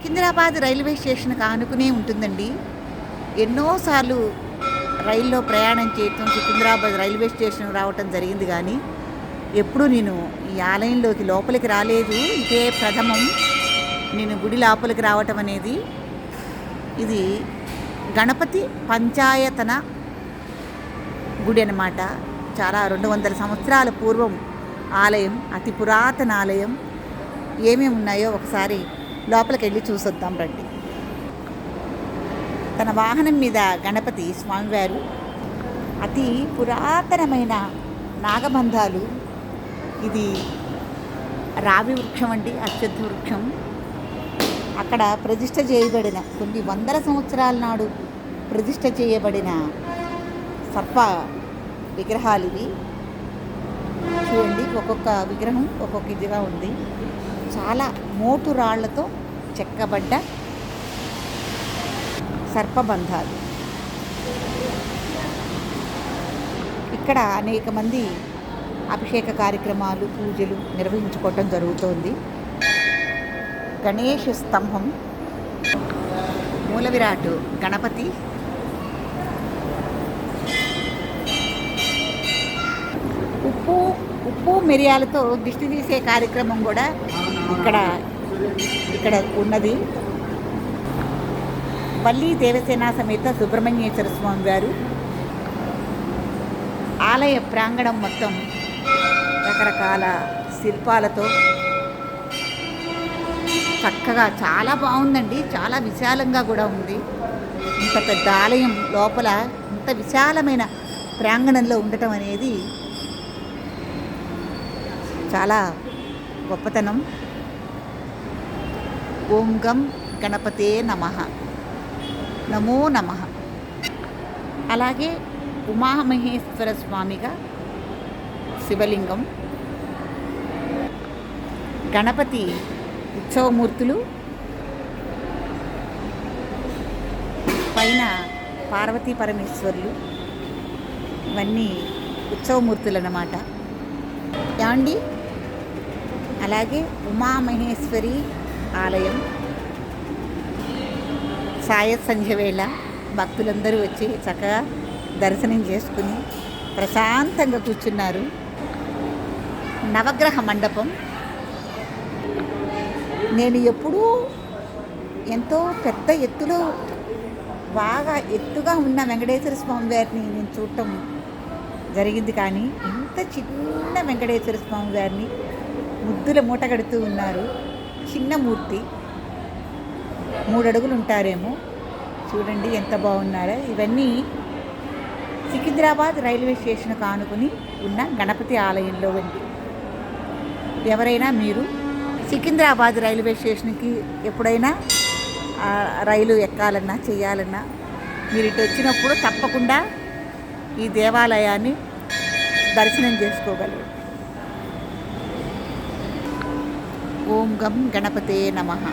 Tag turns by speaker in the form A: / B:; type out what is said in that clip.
A: Secunderabad railway స్టేషన్కి ఆనుకునే ఉంటుందండి. ఎన్నోసార్లు రైల్లో ప్రయాణం చేయటం, సికింద్రాబాద్ రైల్వే స్టేషన్‌కి రావటం జరిగింది గానీ, ఎప్పుడూ నేను ఈ ఆలయంలోకి లోపలికి రాలేదు. ఇదే ప్రథమం నేను గుడి లోపలికి రావటం అనేది. ఇది గణపతి పంచాయతన గుడి అన్నమాట. చాలా 200 సంవత్సరాల పూర్వం ఆలయం. అతి పురాతన ఆలయం. ఏమేమి ఉన్నాయో ఒకసారి లోపలికెళ్ళి చూసొద్దాం రండి. తన వాహనం మీద గణపతి స్వామివారు అతి పురాతనమైన నాగబంధాలు. ఇది రావి వృక్షం అండి, అశ్వత్థ వృక్షం. అక్కడ ప్రతిష్ఠ చేయబడిన కొన్ని వందల సంవత్సరాల నాడు ప్రతిష్ఠ చేయబడిన సర్ప విగ్రహాలు ఇవి. చూడండి, ఒక్కొక్క విగ్రహం ఒక్కొక్క ఇదిగా ఉంది. చాలా మోటు రాళ్లతో చెక్కబడ్డ సర్పబంధాలు. ఇక్కడ అనేక మంది అభిషేక కార్యక్రమాలు, పూజలు నిర్వహించుకోవటం జరుగుతోంది. గణేష్ స్తంభం, మూల విరాట్ గణపతి, ఉప్పు మిరియాలతో దిష్టి తీసే కార్యక్రమం కూడా ఇక్కడ ఉన్నది. వల్లి దేవసేన సమేత సుబ్రహ్మణ్యేశ్వర స్వామి వారు. ఆలయ ప్రాంగణం మొత్తం రకరకాల శిల్పాలతో చక్కగా చాలా బాగుందండి. చాలా విశాలంగా కూడా ఉంది. ఇంత పెద్ద ఆలయం లోపల ఇంత విశాలమైన ప్రాంగణంలో ఉండటం అనేది చాలా గొప్పతనం. ఓం గం గణపతే నమః, నమో నమః. అలాగే ఉమామహేశ్వర స్వామిగా శివలింగం, గణపతి ఉత్సవమూర్తులు, పైన పార్వతీ పరమేశ్వరులు. ఇవన్నీ ఉత్సవమూర్తులు అన్నమాట. యాండి అలాగే ఉమామహేశ్వరి ఆలయం. సాయ సంధ్య వేళ భక్తులందరూ వచ్చి చక్కగా దర్శనం చేసుకుని ప్రశాంతంగా కూర్చున్నారు. నవగ్రహ మండపం. నేను ఎప్పుడూ ఎంతో పెద్ద ఎత్తులో బాగా ఎత్తుగా ఉన్న వెంకటేశ్వర స్వామి వారిని నేను చూడటం జరిగింది. కానీ ఇంత చిన్న వెంకటేశ్వర స్వామి వారిని ముద్దుల మూట కడుతూ ఉన్నారు. చిన్న మూర్తి, 3 అడుగులు ఉంటారేమో. చూడండి ఎంత బాగున్నారో. ఇవన్నీ సికింద్రాబాద్ రైల్వే స్టేషన్కు ఆనుకుని ఉన్న గణపతి ఆలయంలో ఉంది. ఎవరైనా మీరు సికింద్రాబాద్ రైల్వే స్టేషన్కి ఎప్పుడైనా రైలు ఎక్కాలన్నా చేయాలన్నా మీరు ఇటు వచ్చినప్పుడు తప్పకుండా ఈ దేవాలయాన్ని దర్శనం చేసుకోగలరు. ఓం గం గణపతే నమః.